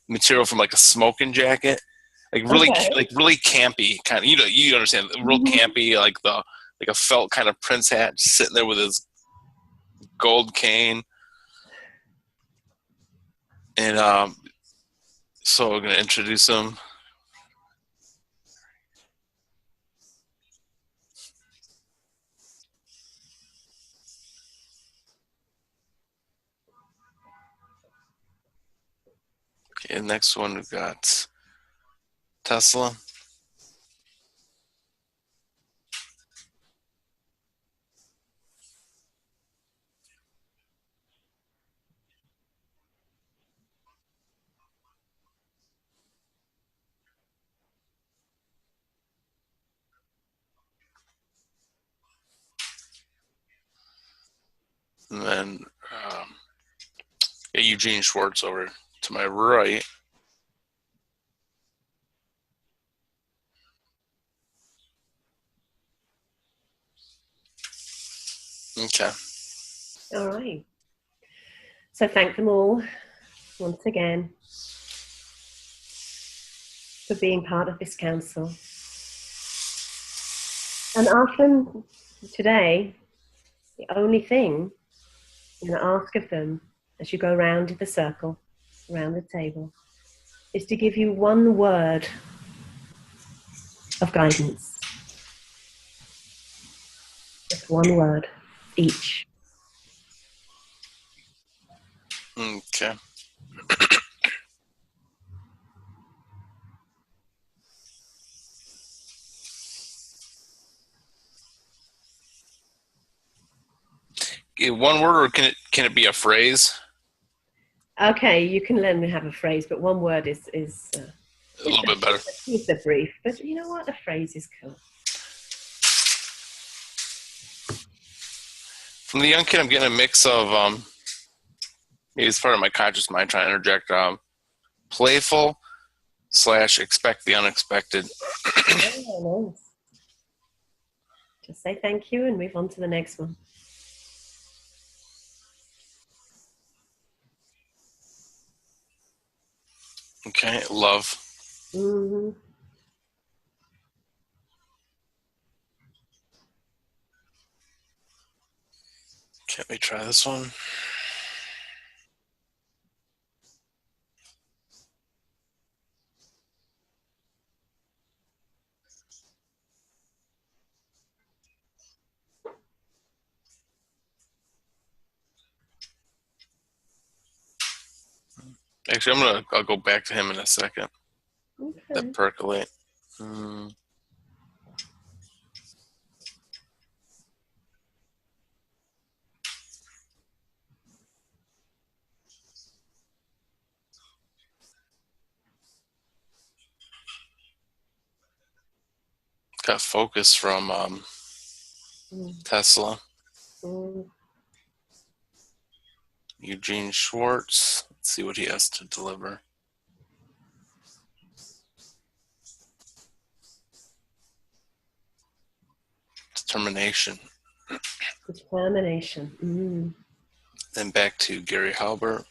material from like a smoking jacket, like really, like really campy kind of. You understand? Real campy, like a felt kind of Prince hat, just sitting there with his gold cane. And so we're gonna introduce him. Okay, next one we've got Tesla. And then Eugene Schwartz over to my right. Okay. All right. So thank them all once again for being part of this council. And often today, the only thing I'm going to ask of them as you go round the circle, around the table, is to give you one word of guidance. Just one word each. Okay. One word, or can it be a phrase? Okay, you can let me have a phrase, but one word is a little bit better. It's a brief, but you know what? A phrase is cool. From the young kid, I'm getting a mix of maybe it's part of my conscious mind trying to interject playful / expect the unexpected. Oh, nice. Just say thank you and move on to the next one. Okay, love. Mm-hmm. Let me try this one. Actually, I'll go back to him in a second. Okay. That percolate. that focus from Tesla. Eugene Schwartz. Let's see what he has to deliver. Determination. Then back to Gary Halbert.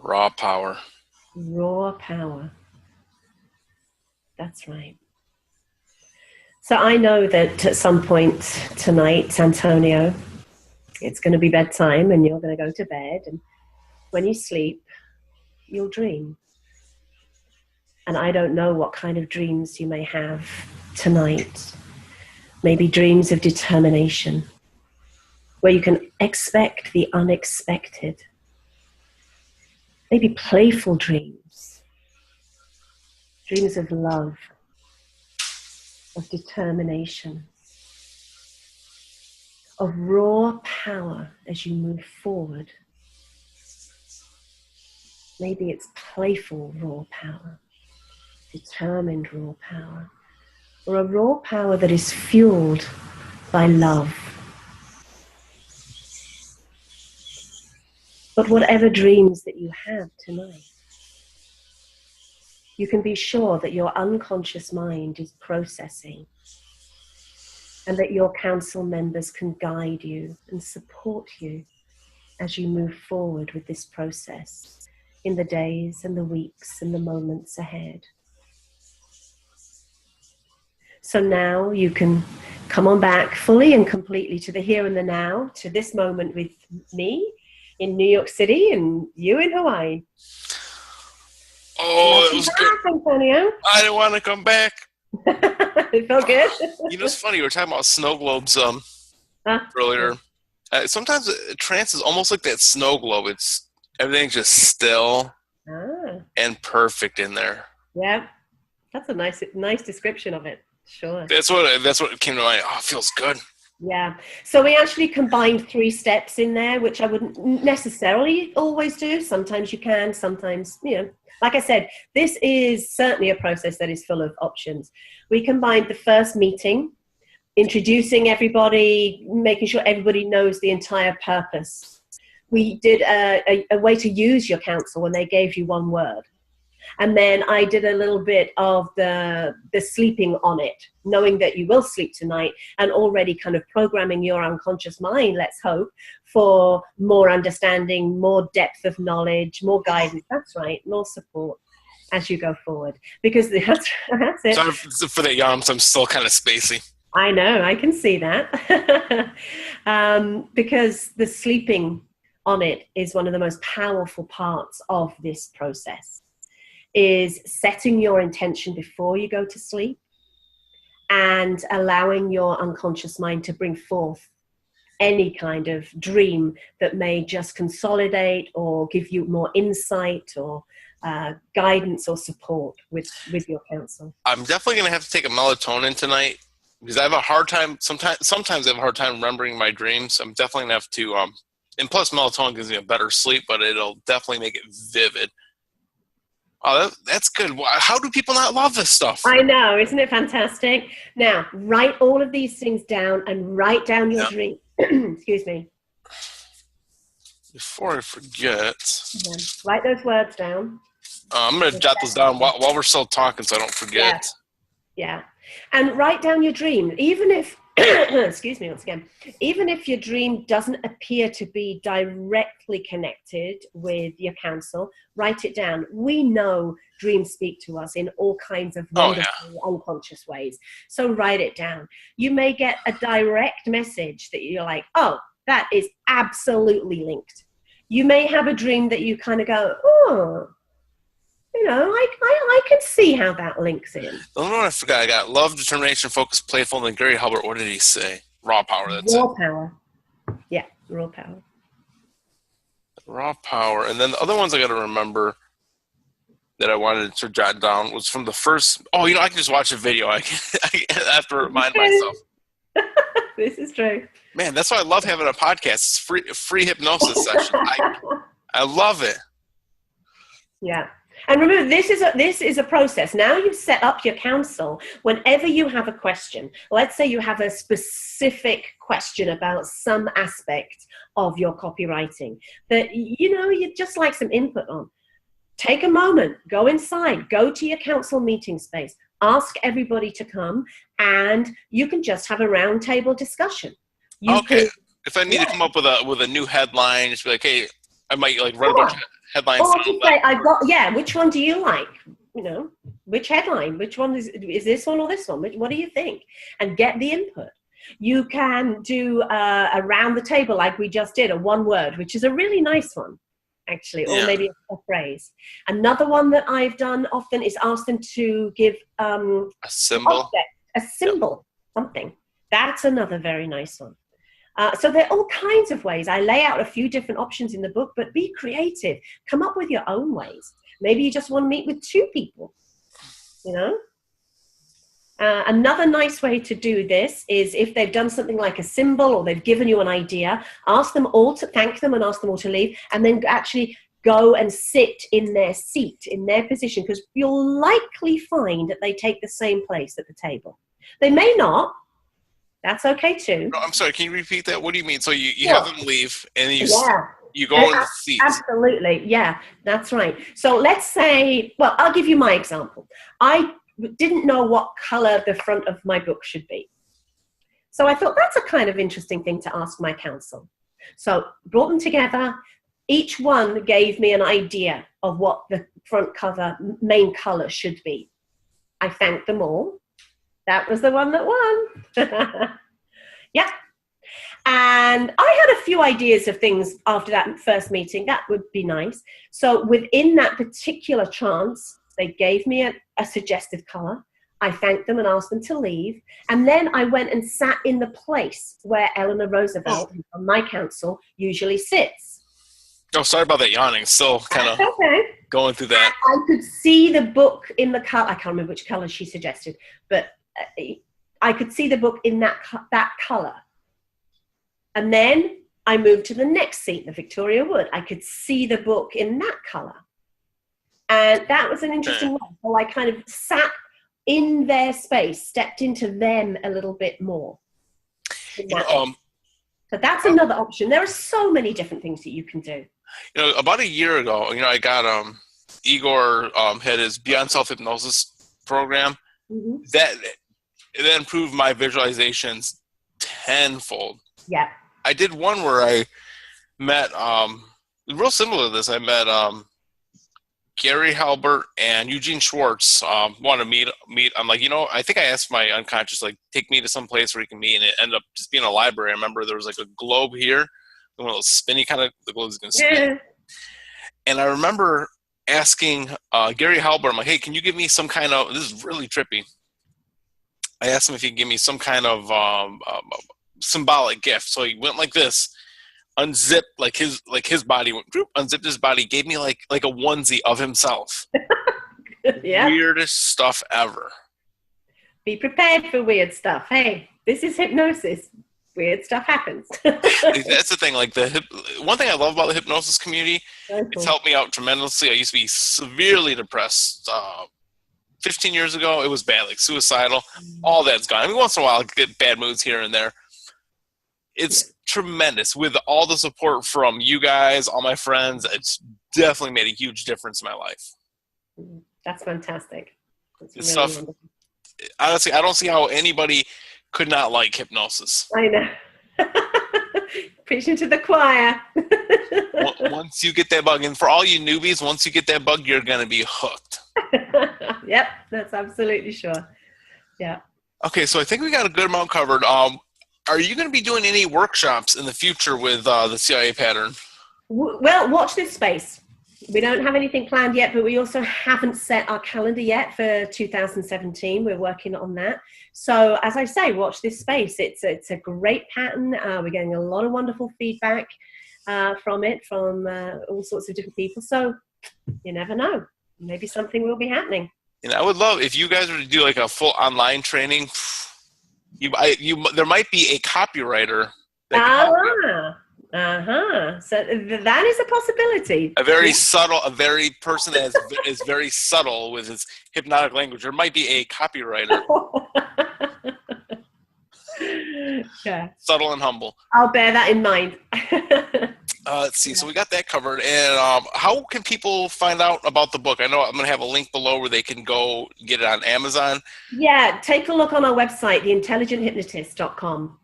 Raw power. Raw power. That's right. So I know that at some point tonight, Antonio, it's going to be bedtime and you're going to go to bed. And when you sleep, you'll dream. And I don't know what kind of dreams you may have tonight. Maybe dreams of determination, where you can expect the unexpected. Maybe playful dreams. Dreams of love, of determination, of raw power as you move forward. Maybe it's playful raw power, determined raw power, or a raw power that is fueled by love. But whatever dreams that you have tonight, you can be sure that your unconscious mind is processing and that your council members can guide you and support you as you move forward with this process in the days and the weeks and the moments ahead. So now you can come on back fully and completely to the here and the now, to this moment with me in New York City and you in Hawaii. Oh, it was good. Antonio. I didn't want to come back. It felt good. You know, it's funny. We were talking about snow globes earlier. Sometimes a trance is almost like that snow globe. It's everything's just still and perfect in there. Yeah, that's a nice description of it. Sure. That's what came to mind. Oh, it feels good. Yeah. So we actually combined 3 steps in there, which I wouldn't necessarily always do. Sometimes you can, sometimes, like I said, this is certainly a process that is full of options. We combined the first meeting, introducing everybody, making sure everybody knows the entire purpose. We did a way to use your counsel when they gave you one word. And then I did a little bit of the sleeping on it, knowing that you will sleep tonight and already kind of programming your unconscious mind, let's hope, for more understanding, more depth of knowledge, more guidance. That's right, more support as you go forward. Because that's it. Sorry for that, Yams. I'm still kind of spacey. I know, I can see that. Because the sleeping on it is one of the most powerful parts of this process. Is setting your intention before you go to sleep and allowing your unconscious mind to bring forth any kind of dream that may just consolidate or give you more insight or guidance or support with your counsel. I'm definitely going to have to take a melatonin tonight because I have a hard time. Sometimes I have a hard time remembering my dreams. I'm definitely going to have to, and plus melatonin gives me a better sleep, but it'll definitely make it vivid. Oh, that's good. How do people not love this stuff? I know. Isn't it fantastic? Now, write all of these things down and write down your dream. Excuse me. Before I forget. Write those words down. I'm going to jot those down while we're still talking so I don't forget. Yeah. And write down your dream. Even if, excuse me once again, even if your dream doesn't appear to be directly connected with your counsel, write it down. We know dreams speak to us in all kinds of wonderful unconscious ways. So write it down. You may get a direct message that you're like, oh, that is absolutely linked. You may have a dream that you kind of go, oh, I can see how that links in. The one I forgot, I got love, determination, focus, playful, and then Gary Halbert, what did he say? Raw power, that's raw power. Yeah, raw power. Raw power. And then the other ones I got to remember that I wanted to jot down was from the first, I can just watch a video. I have to remind myself. This is true. Man, that's why I love having a podcast. It's free hypnosis session. I love it. Yeah. And remember, this is a process. Now you've set up your council. Whenever you have a question, let's say you have a specific question about some aspect of your copywriting that you'd just like some input on. Take a moment, go inside, go to your council meeting space, ask everybody to come, and you can just have a roundtable discussion. If I need to come up with a new headline, just be like, hey, I might like run a bunch of headlines. Or to say, which one do you like? Which headline? Which one is this one or this one? What do you think? And get the input. You can do around the table like we just did, a one word, which is a really nice one, actually, or maybe a phrase. Another one that I've done often is ask them to give a symbol. A symbol, something. That's another very nice one. So there are all kinds of ways. I lay out a few different options in the book, but be creative. Come up with your own ways. Maybe you just want to meet with 2 people, Another nice way to do this is if they've done something like a symbol or they've given you an idea, ask them all to thank them and ask them all to leave, and then actually go and sit in their seat, in their position, because you'll likely find that they take the same place at the table. They may not. That's okay too. No, I'm sorry, can you repeat that? What do you mean? So you have them leave and you go in the seat. Absolutely, yeah, that's right. So let's say, I'll give you my example. I didn't know what color the front of my book should be. So I thought that's a kind of interesting thing to ask my council. So brought them together. Each one gave me an idea of what the front cover main color should be. I thanked them all. That was the one that won. Yeah. And I had a few ideas of things after that first meeting. That would be nice. So within that particular chance, they gave me a suggestive color. I thanked them and asked them to leave. And then I went and sat in the place where Eleanor Roosevelt, who's on my council, usually sits. Oh, sorry about that yawning. Still kind of going through that. I could see the book in the color. I can't remember which color she suggested, but I could see the book in that color. And then I moved to the next seat, the Victoria Wood. I could see the book in that color. And that was an interesting one. So I kind of sat in their space, stepped into them a little bit more. So that's another option. There are so many different things that you can do. About a year ago, I got Igor had his Beyond Self-Hypnosis program. Mm-hmm. That improved my visualizations tenfold. Yeah. I did one where I met, real similar to this, I met Gary Halbert and Eugene Schwartz want to meet. I'm like, I think I asked my unconscious, like, take me to some place where we can meet, and it ended up just being a library. I remember there was like a globe here, one of those spinny kind of, the globe's going to spin. Yeah. And I remember asking Gary Halbert, I'm like, hey, can you give me some kind of, this is really trippy. I asked him if he could give me some kind of symbolic gift. So he went like this, unzipped his body, unzipped his body, gave me like a onesie of himself. Yeah. Weirdest stuff ever. Be prepared for weird stuff. Hey, this is hypnosis. Weird stuff happens. That's the thing. Like one thing I love about the hypnosis community, it's helped me out tremendously. I used to be severely depressed. 15 years ago, it was bad, like suicidal. All that's gone. I mean, once in a while, I get bad moods here and there. It's tremendous. With all the support from you guys, all my friends, it's definitely made a huge difference in my life. That's fantastic. That's really stuff. Wonderful. Honestly, I don't see how anybody could not like hypnosis. I know. Preaching to the choir. Once you get that bug, and for all you newbies, once you get that bug, you're going to be hooked. Yep, that's absolutely sure. Yeah. Okay, so I think we got a good amount covered. Are you going to be doing any workshops in the future with the CIA pattern? Well, watch this space. We don't have anything planned yet, but we also haven't set our calendar yet for 2017. We're working on that. So as I say, watch this space. It's a great pattern. We're getting a lot of wonderful feedback from all sorts of different people. So you never know. Maybe something will be happening. And I would love if you guys were to do like a full online training. There might be a copywriter. So that is a possibility. A very subtle, a very person that is very subtle with his hypnotic language. There might be a copywriter. Yeah. Subtle and humble. I'll bear that in mind. Let's see. So we got that covered. And how can people find out about the book? I know I'm going to have a link below where they can go get it on Amazon. Yeah, take a look on our website, theintelligenthypnotist.com.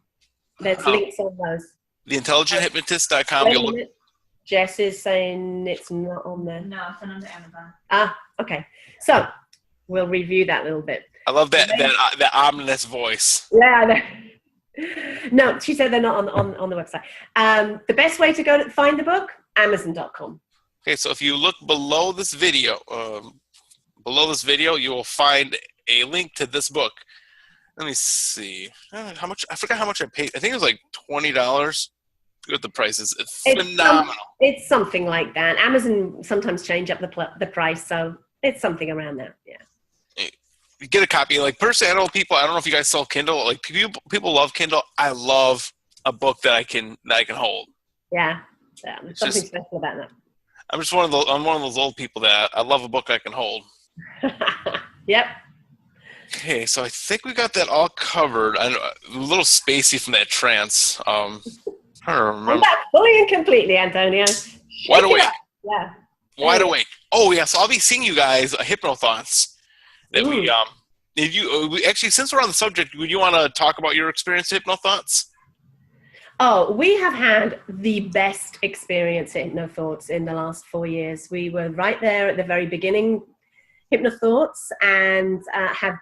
There's links on those. Theintelligenthypnotist.com. You'll look. Jess is saying it's not on there. No, it's under Amazon. Okay. So we'll review that a little bit. I love that ominous voice. Yeah. No, she said they're not on the website. The best way to go to find the book, Amazon.com. Okay, so if you look below this video, you will find a link to this book. Let me see. How much? I forgot how much I paid. I think it was like $20. What the price is. It's phenomenal. It's something like that. Amazon sometimes change up the price, so it's something around that. Yeah. You get a copy. Like personally, I don't know if you guys sell Kindle. Like people love Kindle. I love a book that I can hold. Yeah. There's something special about that. I'm one of those old people that I love a book I can hold. Yep. Okay, so I think we got that all covered. I know, a little spacey from that trance. I don't remember. I'm back fully and completely, Antonio. Wide awake. Yeah. Wide awake. Oh yeah, so I'll be seeing you guys Hypno Thoughts. That we actually, since we're on the subject, would you want to talk about your experience at Hypno Thoughts? Oh, we have had the best experience at Hypno Thoughts in the last 4 years. We were right there at the very beginning, Hypno Thoughts, and have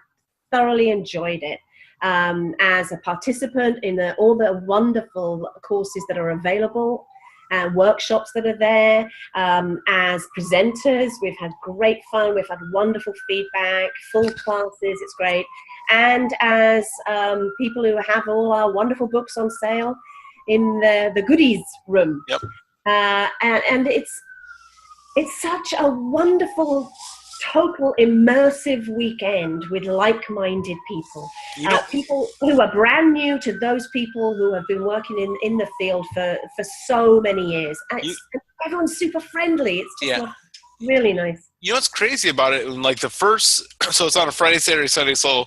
thoroughly enjoyed it. As a participant in all the wonderful courses that are available, workshops that are there, as presenters, we've had great fun, we've had wonderful feedback, full classes, it's great, and as people who have all our wonderful books on sale in the goodies room. Yep. And it's such a wonderful total immersive weekend with like-minded people. People who are brand new to those people who have been working in the field for so many years. And everyone's super friendly. It's just really nice. You know what's crazy about it? Like so it's on a Friday, Saturday, Sunday. So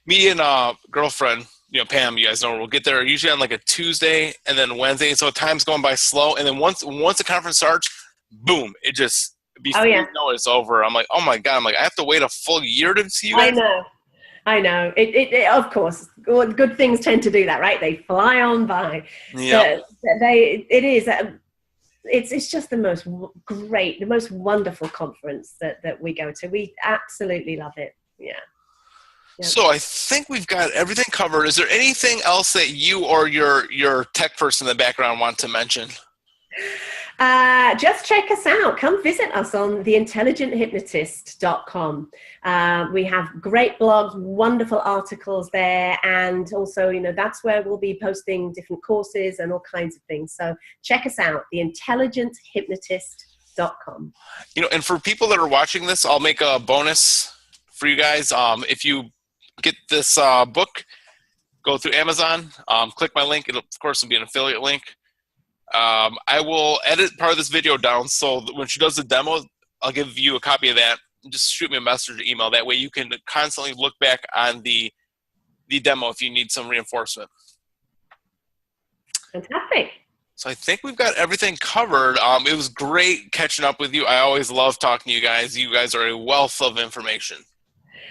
me and girlfriend, Pam, you guys know, we'll get there usually on like a Tuesday and then Wednesday. So time's going by slow. And then once the conference starts, boom, it just... Before you know it's over, I'm like, oh my God! I'm like, I have to wait a full year to see you guys. I know. It of course, good things tend to do that, right? They fly on by. Yeah. It's just the most great, the most wonderful conference that we go to. We absolutely love it. Yeah. So I think we've got everything covered. Is there anything else that you or your tech person in the background want to mention? Just check us out. Come visit us on theintelligenthypnotist.com. We have great blogs, wonderful articles there, and also, that's where we'll be posting different courses and all kinds of things. So check us out, theintelligenthypnotist.com. And for people that are watching this, I'll make a bonus for you guys. If you get this book, go through Amazon, click my link. It'll, of course, be an affiliate link. I will edit part of this video down so that when she does the demo, I'll give you a copy of that. Just shoot me a message or email. That way you can constantly look back on the demo if you need some reinforcement. Fantastic. So I think we've got everything covered. It was great catching up with you. I always love talking to you guys. You guys are a wealth of information.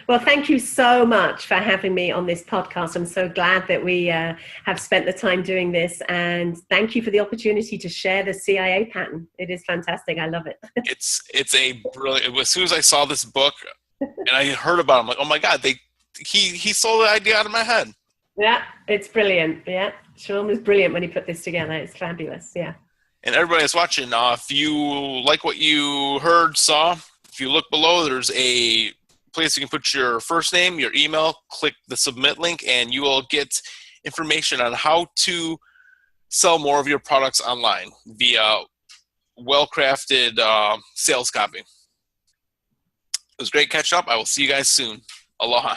Well, thank you so much for having me on this podcast. I'm so glad that we have spent the time doing this, and thank you for the opportunity to share the CIA pattern. It is fantastic. I love it. It's a brilliant. As soon as I saw this book and I heard about it, I'm like, oh my God, he stole the idea out of my head. Yeah, it's brilliant. Yeah, Sean was brilliant when he put this together. It's fabulous. Yeah. And everybody that's watching, if you like what you heard, saw, if you look below, there's a place you can put your first name, your email, click the submit link, and you will get information on how to sell more of your products online via well-crafted sales copy. It was great catching up. I will see you guys soon. Aloha.